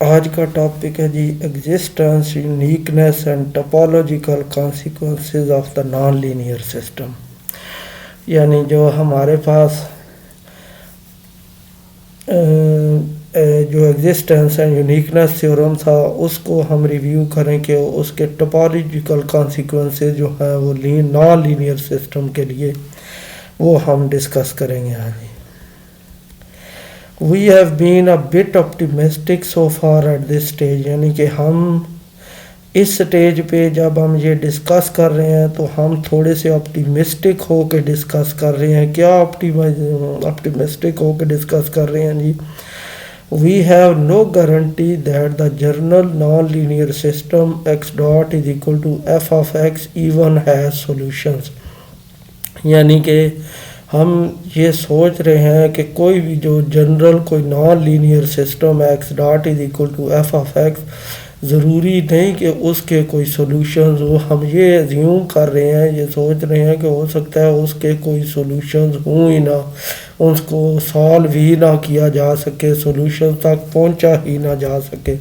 آج کا ٹاپک ہے جی existence uniqueness and topological consequences of the non linear system. یعنی جو ہمارے پاس جو ایگزسٹنس اینڈ یونیکنیس تھیورم تھا اس کو ہم ریویو کریں کہ اس کے ٹپالوجیکل کانسیکوینسز جو ہیں وہ نان لینئر سسٹم کے لیے وہ ہم ڈسکس کریں گے آج. We have been a bit optimistic so far at this stage. یعنی کہ ہم اس سٹیج پہ جب ہم یہ ڈسکس کر رہے ہیں تو ہم تھوڑے سے آپٹیمسٹک ہو کے ڈسکس کر رہے ہیں. کیا آپٹیمسٹک ہو کے ڈسکس کر رہے ہیں جی؟ We have no guarantee that the general non-linear system x dot is equal to f of x even has solutions. یعنی کہ ہم یہ سوچ رہے ہیں کہ کوئی بھی جو جنرل کوئی non linear system x dot is equal to f of x ضروری نہیں کہ اس کے کوئی سولوشنز ہو. ہم یہ ایزیوم کر رہے ہیں، یہ سوچ رہے ہیں کہ ہو سکتا ہے اس کے کوئی سولوشنز ہوں ہی نہ، اس کو سالو ہی نہ کیا جا سکے، سولوشن تک پہنچا ہی نہ جا سکے.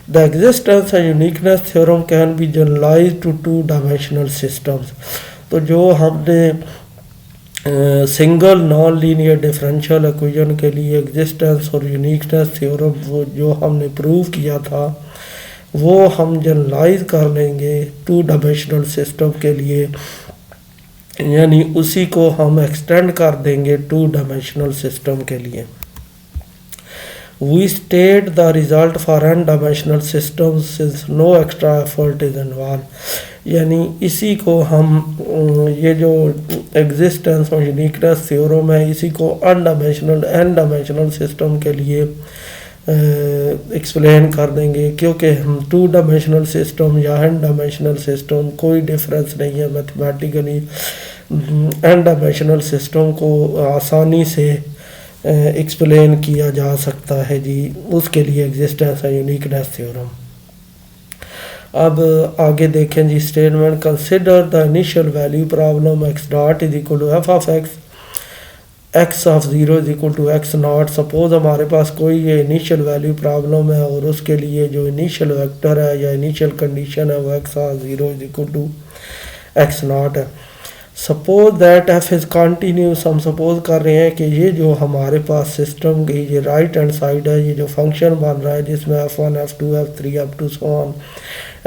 The existence and uniqueness theorem can be generalized to two dimensional systems. تو جو ہم نے single non linear differential equation کے لیے ایگزسٹنس اور یونیکنیس تھیورم وہ جو ہم نے پروو کیا تھا وہ ہم جنرلائز کر لیں گے ٹو ڈائمینشنل سسٹم کے لیے، یعنی اسی کو ہم ایکسٹینڈ کر دیں گے ٹو ڈائمینشنل سسٹم کے لیے. We state the result for n-dimensional systems since no extra effort is involved. یعنی اسی کو ہم یہ جو ایگزسٹنس اور یونیکنیس تھیورم ہے اسی کو n ڈائمینشنل سسٹم کے لیے ایکسپلین کر دیں گے، کیونکہ ہم ٹو ڈائمینشنل سسٹم یا n ڈائمینشنل سسٹم کوئی ڈفرینس نہیں ہے. میتھمیٹیکلی n ڈائمینشنل سسٹم کو آسانی سے ایکسپلین کیا جا سکتا ہے جی، اس کے لیے ایگزسٹنس اینڈ یونیکنیس تھیورم. اب آگے دیکھیں جی statement, consider the initial value problem x dot is equal to f of x x of zero is equal to x naught. Suppose ہمارے پاس کوئی یہ انیشیل ویلیو پرابلم ہے اور اس کے لیے جو انیشیل ویکٹر ہے یا انیشیل کنڈیشن ہے وہ x of zero is equal to x naught ہے. Suppose that f is continuous, ہم سپوز کر رہے ہیں کہ یہ جو ہمارے پاس سسٹم کی یہ رائٹ ہینڈ سائڈ ہے، یہ جو فنکشن بن رہا ہے جس میں F1 F2 F3 F2 so on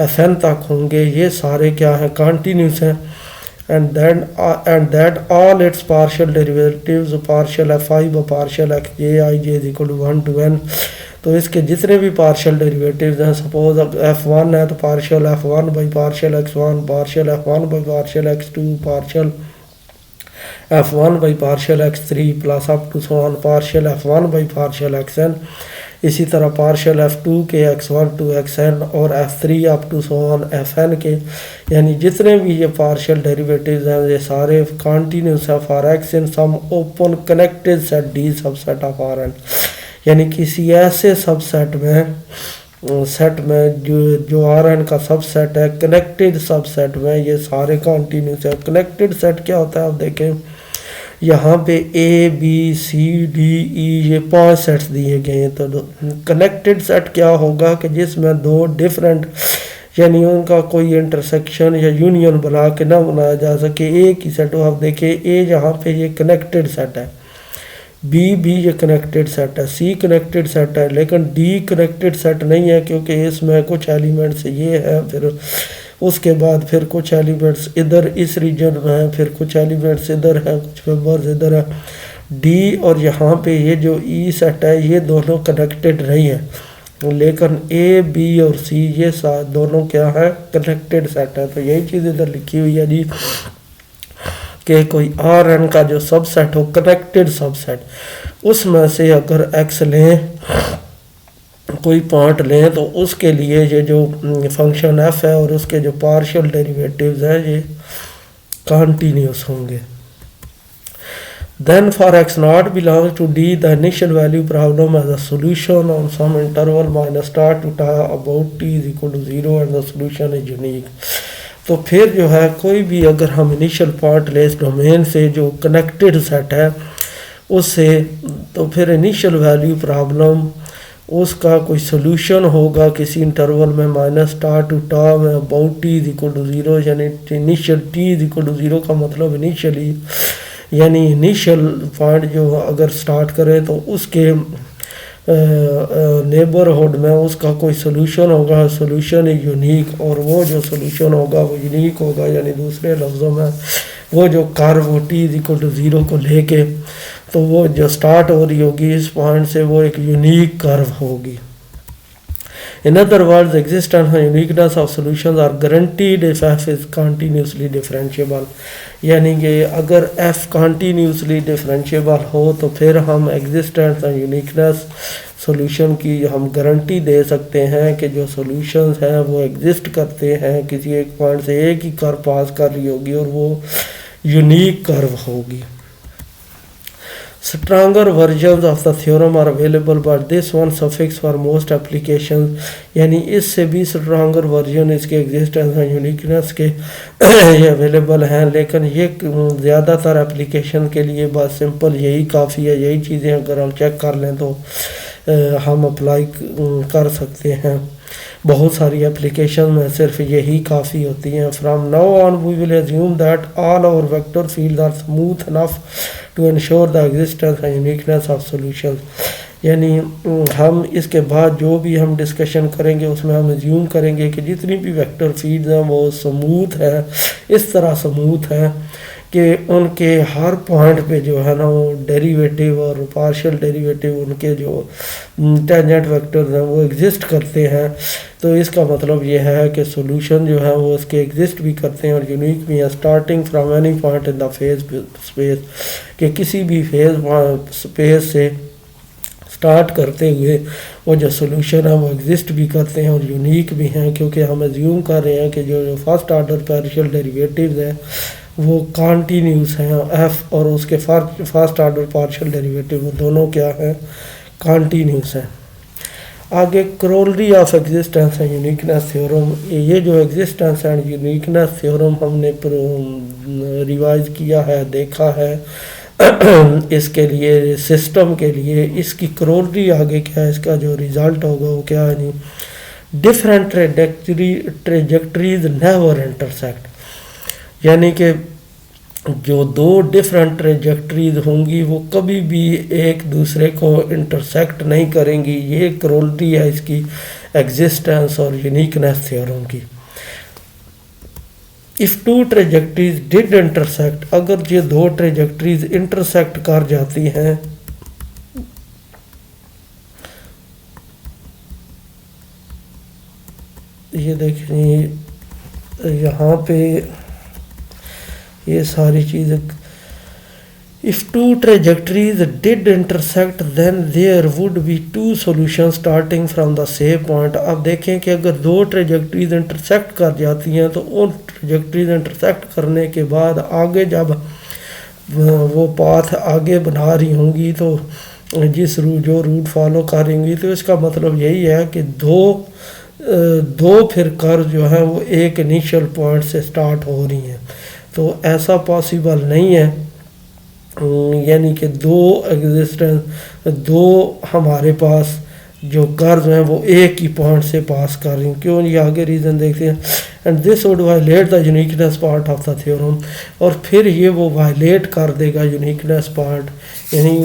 Fn تک ہوں گے، یہ سارے کیا ہیں؟ کنٹینیوس ہیں. and that all its partial derivatives partial Fi و partial Xj Ij is equal to 1 to n. تو اس کے جتنے بھی پارشل ڈیریویٹیوز ہیں، سپوز اب F1 ہے تو partial F1 by partial X1 partial F1 by partial X2 partial F1 by partial X3 plus up to so on partial F1 by partial Xn. اسی طرح پارشل F2 کے X1 to Xn اور F3 up to so on Fn کے، یعنی جتنے بھی یہ partial derivatives ہیں یہ سارے کنٹینیوس ہیں for X in some open connected set D subset of Rn. یعنی کسی ایسے سب سیٹ میں جو Rn کا سب سیٹ ہے، کنیکٹڈ سب سیٹ میں یہ سارے کنٹینیوس ہے. کنیکٹڈ سیٹ کیا ہوتا ہے؟ آپ دیکھیں یہاں پہ A B C D E یہ 5 سیٹس دیے گئے ہیں. تو کنیکٹڈ سیٹ کیا ہوگا کہ جس میں دو ڈفرینٹ یعنی ان کا کوئی انٹرسیکشن یا یونین بنا کے نہ بنایا جا سکے، ایک ہی سیٹ ہو. آپ دیکھیں A یہاں پہ یہ کنیکٹڈ سیٹ ہے، B یہ کنیکٹڈ سیٹ ہے، C کنیکٹڈ سیٹ ہے، لیکن D کنیکٹڈ سیٹ نہیں ہے کیونکہ اس میں کچھ ایلیمنٹس یہ ہیں، پھر اس کے بعد پھر کچھ ایلیمنٹس ادھر اس ریجن میں ہیں، پھر کچھ ایلیمنٹس ادھر ہیں، کچھ ممبرز ادھر ہیں. D اور یہاں پہ یہ جو E سیٹ ہے یہ دونوں کنیکٹڈ نہیں ہیں، لیکن A B اور C یہ دونوں کیا ہیں؟ کنیکٹڈ سیٹ ہے. تو یہی چیز ادھر لکھی ہوئی ہے جی کہ کوئی Rn کا جو سب سیٹ ہو کنیکٹڈ سب سیٹ، اس میں سے اگر X لیں کوئی پوائنٹ لیں تو اس کے لیے یہ جو فنکشن F ہے اور اس کے جو پارشل ڈیریویٹیوز ہیں یہ کنٹینیوس ہوں گے. Then for x naught belongs to D, the initial value problem has a solution on some interval minus start to about t is equal to 0 and the solution is unique. تو پھر جو ہے کوئی بھی اگر ہم انیشیل پوائنٹ لے اس domain سے جو کنیکٹڈ سیٹ ہے اس سے، تو پھر انیشیل ویلیو پرابلم اس کا کوئی سولوشن ہوگا کسی انٹرول میں مائنس ٹا ٹو ٹا میں about t is equal to zero, یعنی initial t is equal to zero کا مطلب انیشیلی یعنی انیشیل پوائنٹ جو اگر سٹارٹ کرے تو اس کے نیبرہڈ میں اس کا کوئی سولوشن ہوگا، سولوشن یونیک، اور وہ جو سولوشن ہوگا وہ یونیک ہوگا، یعنی دوسرے لفظوں میں وہ جو کرو وہ T is equal to zero کو لے کے تو وہ جو سٹارٹ ہو رہی ہوگی اس پوائنٹ سے وہ ایک یونیک کرو ہوگی. In other words, the existence and uniqueness of solutions are guaranteed if f is continuously differentiable. یعنی کہ اگر f continuously differentiable ہو تو پھر ہم existence and uniqueness solution کی ہم گارنٹی دے سکتے ہیں کہ جو solutions ہیں وہ ایگزسٹ کرتے ہیں، کسی ایک پوائنٹ سے ایک ہی کرو پاس کر رہی ہوگی اور وہ یونیک کرو ہوگی. Stronger versions of the theorem are available, but this one suffix for most applications. یعنی اس سے بھی stronger version اس کے existence and uniqueness کے یہ available ہیں، لیکن یہ زیادہ تر اپلیکیشن کے لیے بس سمپل یہی کافی ہے. یہی چیزیں اگر ہم چیک کر لیں تو ہم اپلائی کر سکتے ہیں. بہت ساری اپلیکیشن میں صرف یہی کافی ہوتی ہیں. From now on we will assume that all our vector fields are smooth enough to ensure the existence and uniqueness of solutions. یعنی ہم اس کے بعد جو بھی ہم ڈسکشن کریں گے اس میں ہم ایزیوم کریں گے کہ جتنی بھی ویکٹر فیلڈز ہیں وہ سموتھ ہے، اس طرح سموتھ ہے کہ ان کے ہر پوائنٹ پہ جو ہے نا وہ ڈیریویٹیو اور پارشل ڈیریویٹیو ان کے جو ٹینجنٹ ویکٹرز ہیں وہ ایگزسٹ کرتے ہیں. تو اس کا مطلب یہ ہے کہ سولوشن جو ہے وہ اس کے ایگزسٹ بھی کرتے ہیں اور یونیک بھی ہیں. Starting from any point in the phase space, کہ کسی بھی فیز اسپیس سے اسٹارٹ کرتے ہوئے وہ جو سولوشن ہے وہ ایگزسٹ بھی کرتے ہیں اور یونیک بھی ہیں، کیونکہ ہم ایزیوم کر رہے ہیں کہ جو فرسٹ آرڈر پارشل ڈیریویٹیوز ہیں وہ کانٹینیوس ہیں، ایف اور اس کے فرسٹ آرڈر پارشل ڈیریویٹیو وہ دونوں کیا ہیں، کانٹینیوس ہیں. آگے corollary of existence and uniqueness theorem. یہ جو ایگزسٹنس اینڈ یونیکنیس تھیورم ہم نے ریوائز کیا ہے، دیکھا ہے اس کے لیے سسٹم کے لیے، اس کی کرولری آگے کیا ہے، اس کا جو ریزلٹ ہوگا وہ کیا ہے، ڈفرینٹ ٹریجیکٹریز نیور انٹرسیکٹ. یعنی کہ جو دو ڈفرینٹ ٹریجیکٹریز ہوں گی وہ کبھی بھی ایک دوسرے کو انٹرسیکٹ نہیں کریں گی. یہ کرولری ہے اس کی ایگزسٹنس اور یونیکنیس تھیورم کی. if two trajectories did intersect، اگر یہ دو ٹریجیکٹریز انٹرسیکٹ کر جاتی ہیں یہ دیکھیں یہاں پہ یہ ساری چیزیں، if two trajectories did intersect then there would be two solutions starting from the same point. اب دیکھیں کہ اگر دو ٹریجیکٹریز انٹرسیکٹ کر جاتی ہیں تو ان ٹریجیکٹریز انٹرسیکٹ کرنے کے بعد آگے جب وہ پاتھ آگے بنا رہی ہوں گی تو جو روٹ فالو کر رہی ہوں گی تو اس کا مطلب یہی ہے کہ دو پھر کرو جو ہیں وہ ایک انیشیل پوائنٹ سے سٹارٹ ہو رہی ہیں. تو ایسا پاسیبل نہیں ہے، یعنی کہ دو ہمارے پاس جو کرز ہیں وہ ایک ہی پوائنٹ سے پاس کر رہی ہیں. کیوں؟ یہ آگے ریزن دیکھتے ہیں. And this would violate the uniqueness part of the theorem, اور پھر یہ وہ وائلیٹ کر دے گا یونیکنیس پارٹ. یعنی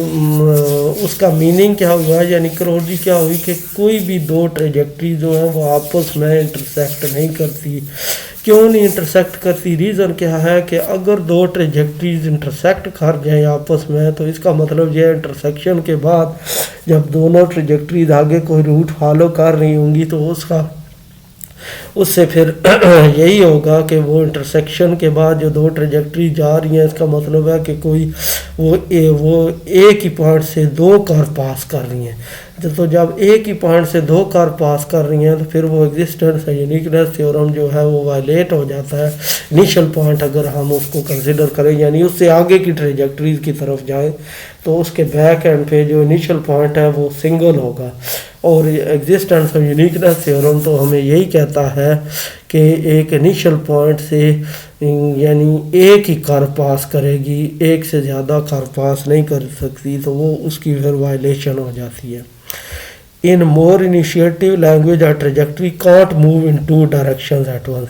اس کا میننگ کیا ہوا، یعنی کرولری کیا ہوئی کہ کوئی بھی دو ٹریجیکٹری جو ہیں وہ آپس میں انٹرسیکٹ نہیں کرتی. کیوں نہیں انٹرسیکٹ کرتی؟ ریزن کیا ہے کہ اگر دو ٹریجیکٹریز انٹرسیکٹ کر جائیں آپس میں تو اس کا مطلب یہ انٹرسیکشن کے بعد جب دونوں ٹریجیکٹریز آگے کوئی روٹ فالو کر رہی ہوں گی تو اس سے پھر یہی ہوگا کہ وہ انٹرسیکشن کے بعد جو دو ٹریجیکٹری جا رہی ہیں اس کا مطلب ہے کہ کوئی وہ ایک ہی پوائنٹ سے دو کار پاس کر رہی ہیں. تو جب ایک ہی پوائنٹ سے دو کار پاس کر رہی ہیں تو پھر وہ ایگزسٹنس یونیکنیس تھیورم جو ہے وہ وائلیٹ ہو جاتا ہے. انیشل پوائنٹ اگر ہم اس کو کنسیڈر کریں یعنی اس سے آگے کی ٹریجیکٹریز کی طرف جائیں تو اس کے بیک اینڈ پہ جو انیشل پوائنٹ ہے وہ سنگل ہوگا. اور ایگزسٹنس اور یونیکنیس تھیورم تو ہمیں یہی کہتا ہے کہ ایک انیشل پوائنٹ سے یعنی ایک ہی کار پاس کرے گی، ایک سے زیادہ کار پاس نہیں کر سکتی، تو وہ اس کی پھر وائلیشن ہو جاتی ہے. In more initiative language a trajectory can't move in two directions at once.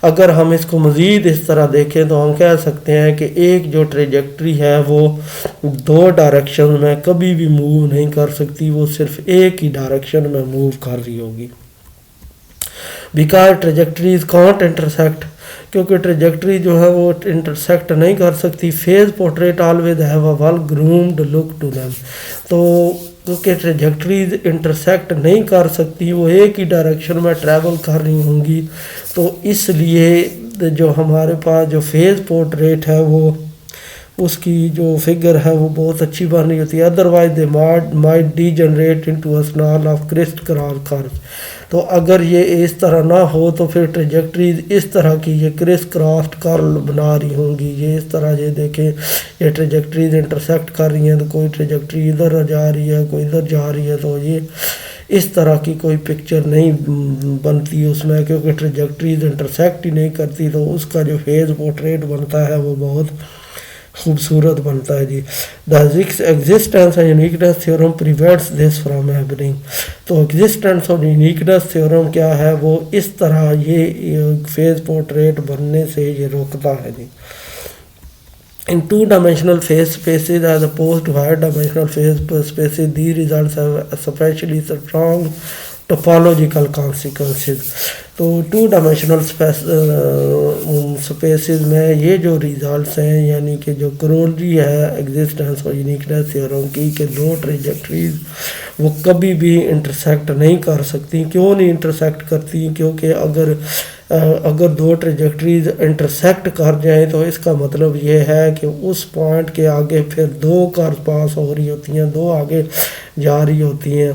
اگر ہم اس کو مزید اس طرح دیکھیں تو ہم کہہ سکتے ہیں کہ ایک جو ٹریجیکٹری ہے وہ دو ڈائریکشن میں کبھی بھی موو نہیں کر سکتی، وہ صرف ایک ہی ڈائریکشن میں موو کر رہی ہوگی. بیکاز ٹریجیکٹریز کانٹ انٹرسیکٹ، کیونکہ ٹریجیکٹری جو ہے وہ انٹرسیکٹ نہیں کر سکتی. Phase portrait always have a well groomed look to them. تو کیونکہ ٹریجیکٹریز انٹرسیکٹ نہیں کر سکتی، وہ ایک ہی ڈائریکشن میں ٹریول کر رہی ہوں گی، تو اس لیے جو ہمارے پاس جو فیز پورٹریٹ ہے وہ اس کی جو فگر ہے وہ بہت اچھی بن رہی ہوتی ہے. Otherwise they might degenerate into a signal of crest cross curve. تو اگر یہ اس طرح نہ ہو تو پھر ٹریجیکٹریز اس طرح کی یہ کرس کراسڈ کرل بنا رہی ہوں گی. یہ اس طرح یہ دیکھیں یہ ٹریجیکٹریز انٹرسیکٹ کر رہی ہیں، تو کوئی ٹریجیکٹری ادھر جا رہی ہے کوئی ادھر جا رہی ہے، تو یہ اس طرح کی کوئی پکچر نہیں بنتی اس میں، کیونکہ ٹریجیکٹریز انٹرسیکٹ ہی نہیں کرتی. تو اس کا جو فیز پورٹریٹ بنتا ہے وہ بہت خوبصورت بنتا ہے جی. The existence and uniqueness theorem prevents this from happening. تو ایگزسٹنس اور یونیکنیس تھیورم کیا ہے، وہ اس طرح یہ فیز پورٹریٹ بننے سے یہ روکتا ہے جی. In two-dimensional phase spaces as opposed to higher-dimensional phase spaces, these results have especially strong topological consequences. تو ٹو ڈائمینشنل اسپیسز میں یہ جو ریزلٹس ہیں، یعنی کہ جو کرولری ہے ایگزسٹنس اور یونیکنیس تھیورم کی، کہ دو ٹریجیکٹریز وہ کبھی بھی انٹرسیکٹ نہیں کر سکتی. کیوں نہیں انٹرسیکٹ کرتی؟ کیونکہ اگر دو ٹریجیکٹریز انٹرسیکٹ کر جائیں تو اس کا مطلب یہ ہے کہ اس پوائنٹ کے آگے پھر دو کار پاس ہو رہی ہوتی ہیں، دو آگے جا رہی ہوتی ہیں.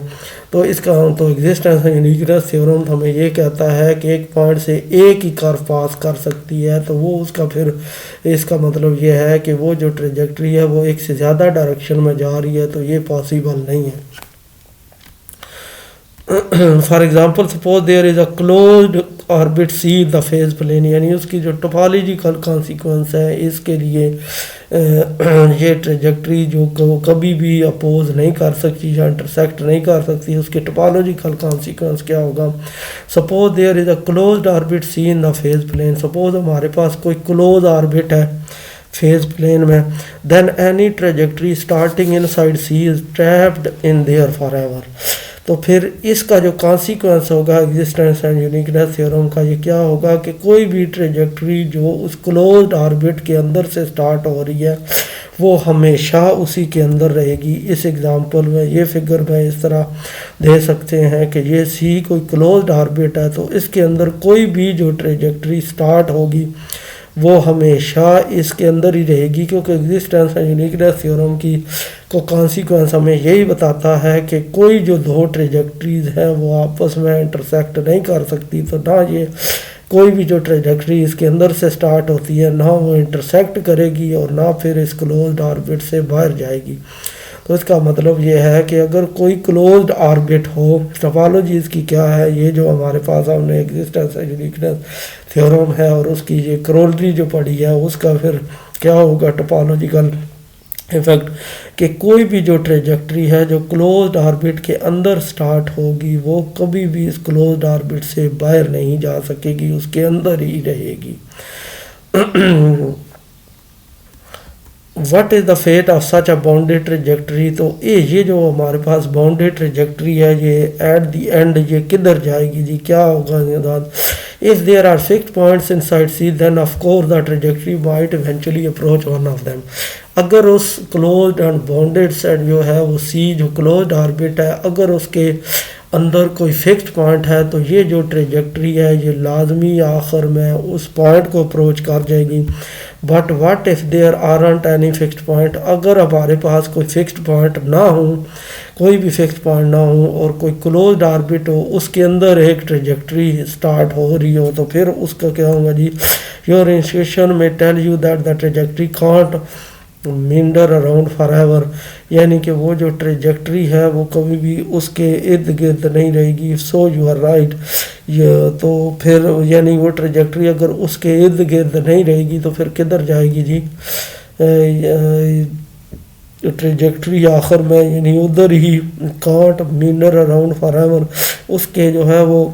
تو اس کا تو ایگزسٹنس اینڈ یونیکنیس تھیورم ہمیں یہ کہتا ہے کہ ایک پوائنٹ سے ایک ہی کار پاس کر سکتی ہے. تو وہ اس کا مطلب یہ ہے کہ وہ جو ٹریجیکٹری ہے وہ ایک سے زیادہ ڈائریکشن میں جا رہی ہے، تو یہ پاسیبل نہیں ہے. For example suppose there is a closed orbit C the phase plane, یعنی اس کی جو ٹوپالوجیکل کانسیکوینس ہے اس کے لیے یہ ٹریجیکٹری جو کبھی بھی اپوز نہیں کر سکتی یا انٹرسیکٹ نہیں کر سکتی، اس کی ٹوپالوجیکل کانسیکوینس کیا ہوگا. Suppose there is a closed orbit C in the phase plane. Suppose ہمارے پاس کوئی کلوز آربٹ ہے فیز پلین میں، then any trajectory starting inside C is trapped in there forever. تو پھر اس کا جو کانسیکوینس ہوگا ایگزسٹنس اینڈ یونیکنیس تھیورم کا، یہ کیا ہوگا کہ کوئی بھی ٹریجیکٹری جو اس کلوزڈ آربٹ کے اندر سے سٹارٹ ہو رہی ہے وہ ہمیشہ اسی کے اندر رہے گی. اس ایگزامپل میں یہ فگر میں اس طرح دے سکتے ہیں کہ یہ سی کوئی کلوزڈ آربٹ ہے، تو اس کے اندر کوئی بھی جو ٹریجیکٹری سٹارٹ ہوگی وہ ہمیشہ اس کے اندر ہی رہے گی، کیونکہ ایگزسٹنس اینڈ یونیکنیس تھیورم کی کو کانسیکوینس ہمیں یہی بتاتا ہے کہ کوئی جو دو ٹریجیکٹریز ہیں وہ آپس میں انٹرسیکٹ نہیں کر سکتی. تو نہ یہ کوئی بھی جو ٹریجیکٹری اس کے اندر سے سٹارٹ ہوتی ہے نہ وہ انٹرسیکٹ کرے گی اور نہ پھر اس کلوزڈ آربٹ سے باہر جائے گی. تو اس کا مطلب یہ ہے کہ اگر کوئی کلوزڈ آربٹ ہو، ٹوپالوجی اس کی کیا ہے، یہ جو ہمارے پاس ہم نے ایگزسٹنس اینڈ یونیکنیس تھیورم ہے اور اس کی یہ کرولری جو پڑھی ہے اس کا پھر کیا ہوگا ٹوپالوجیکل ایفیکٹ، کہ کوئی بھی جو ٹریجیکٹری ہے جو کلوزڈ آربٹ کے اندر سٹارٹ ہوگی وہ کبھی بھی اس کلوزڈ آربٹ سے باہر نہیں جا سکے گی، اس کے اندر ہی رہے گی. What is the fate of such a bounded trajectory. تو یہ جو ہمارے پاس باؤنڈیڈ ٹریجیکٹری ہے یہ ایٹ دی اینڈ یہ کدھر جائے گی جی، کیا ہوگا؟ if there are fixed points inside C then of course the trajectory might eventually approach one of them. اگر اس closed and bounded set جو ہے وہ C جو closed orbit ہے اگر اس کے اندر کوئی فکسڈ پوائنٹ ہے تو یہ جو ٹریجیکٹری ہے یہ لازمی آخر میں اس پوائنٹ کو اپروچ کر جائے گی. But what if there aren't any fixed point، اگر ہمارے پاس کوئی فکسڈ پوائنٹ نہ ہو، کوئی بھی فکسڈ پوائنٹ نہ ہو اور کوئی کلوزڈ آربٹ ہو، اس کے اندر ایک ٹریجیکٹری سٹارٹ ہو رہی ہو، تو پھر اس کا کیا ہوگا جی، یور انسٹیٹیوشن میں tell you that the trajectory can't Mendhar around for ever, یعنی کہ وہ جو ٹریجیکٹری ہے وہ کبھی بھی اس کے ارد گرد نہیں رہے گی. So you are right. تو پھر یعنی وہ ٹریجیکٹری اگر اس کے ارد گرد نہیں رہے گی تو پھر کدھر جائے گی جی؟ ٹریجیکٹری آخر میں یعنی ادھر ہی کانٹ مینر اراؤنڈ فار ایور، اس کے جو ہے وہ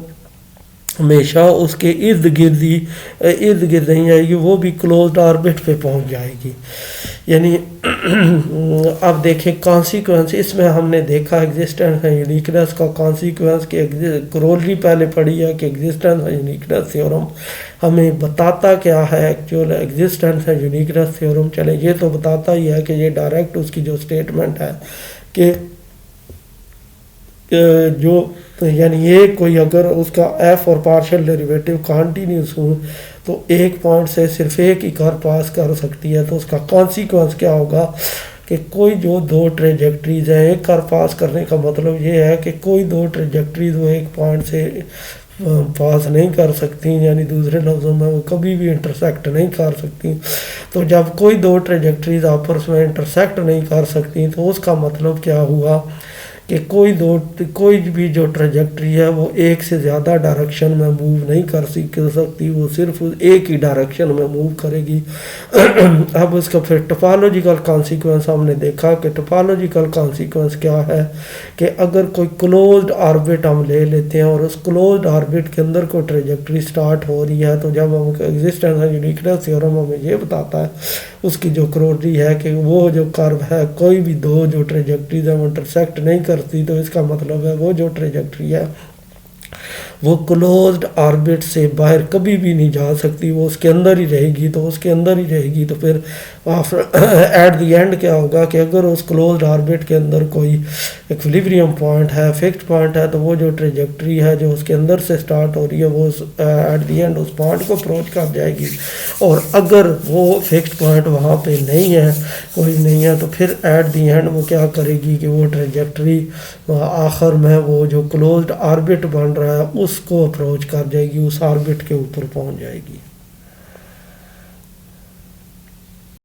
ہمیشہ اس کے ارد گرد نہیں آئے گی، وہ بھی کلوزڈ آربٹ پہ پہنچ جائے گی. یعنی اب دیکھیں کانسیکوینس، اس میں ہم نے دیکھا ایگزسٹنس اینڈ یونیکنیس کا کانسیکوینس کہ کرولری پہلے پڑھی ہے کہ ایگزسٹنس اینڈ یونیکنیس تھیورم ہمیں بتاتا کیا ہے actual existence and uniqueness theorem. چلے یہ تو بتاتا ہی ہے کہ یہ ڈائریکٹ اس کی جو اسٹیٹمنٹ ہے کہ جو یعنی یہ کوئی اگر اس کا ایف اور پارشل ڈیریویٹو کنٹینیوس ہو تو ایک پوائنٹ سے صرف ایک ہی کار پاس کر سکتی ہے، تو اس کا کانسیکوینس کیا ہوگا کہ کوئی جو دو ٹریجیکٹریز ہیں، ایک کار پاس کرنے کا مطلب یہ ہے کہ کوئی دو ٹریجیکٹریز وہ ایک پوائنٹ سے پاس نہیں کر سکتی، یعنی دوسرے لفظوں میں وہ کبھی بھی انٹرسیکٹ نہیں کر سکتی. تو جب کوئی دو ٹریجیکٹریز آپس میں انٹرسیکٹ نہیں کر سکتی تو اس کا مطلب کیا ہوا کہ کوئی بھی جو ٹریجیکٹری ہے وہ ایک سے زیادہ ڈائریکشن میں موو نہیں کر سکتی، وہ صرف ایک ہی ڈائریکشن میں موو کرے گی. اب اس کا پھر ٹپالوجیکل کانسیکوینس ہم نے دیکھا کہ ٹپالوجیکل کانسیکوینس کیا ہے کہ اگر کوئی کلوزڈ آربٹ ہم لے لیتے ہیں اور اس کلوزڈ آربٹ کے اندر کوئی ٹریجیکٹری سٹارٹ ہو رہی ہے، تو جب ہم ایگزسٹنس اینڈ یونیکنیس تھیورم ہمیں یہ بتاتا ہے اس کی جو کرولری ہے کہ وہ جو کرو ہے کوئی بھی دو جو ٹریجیکٹریز ہیں وہ انٹرسیکٹ نہیں کرتی، تو اس کا مطلب ہے وہ جو ٹریجیکٹری ہے وہ کلوزڈ آربٹ سے باہر کبھی بھی نہیں جا سکتی، وہ اس کے اندر ہی رہے گی. تو اس کے اندر ہی رہے گی تو پھر ایٹ دی اینڈ کیا ہوگا کہ اگر اس کلوزڈ آربٹ کے اندر کوئی ایکویلیبریم پوائنٹ ہے، فکسڈ پوائنٹ ہے، تو وہ جو ٹریجیکٹری ہے جو اس کے اندر سے سٹارٹ ہو رہی ہے وہ ایٹ دی اینڈ اس پوائنٹ کو اپروچ کر جائے گی. اور اگر وہ فکسڈ پوائنٹ وہاں پہ نہیں ہے، کوئی نہیں ہے، تو پھر ایٹ دی اینڈ وہ کیا کرے گی کہ وہ ٹریجیکٹری آخر میں وہ جو کلوزڈ آربٹ بن رہا ہے اس کو اپروچ کر جائے گی، اس آربٹ کے اوپر پہنچ جائے گی.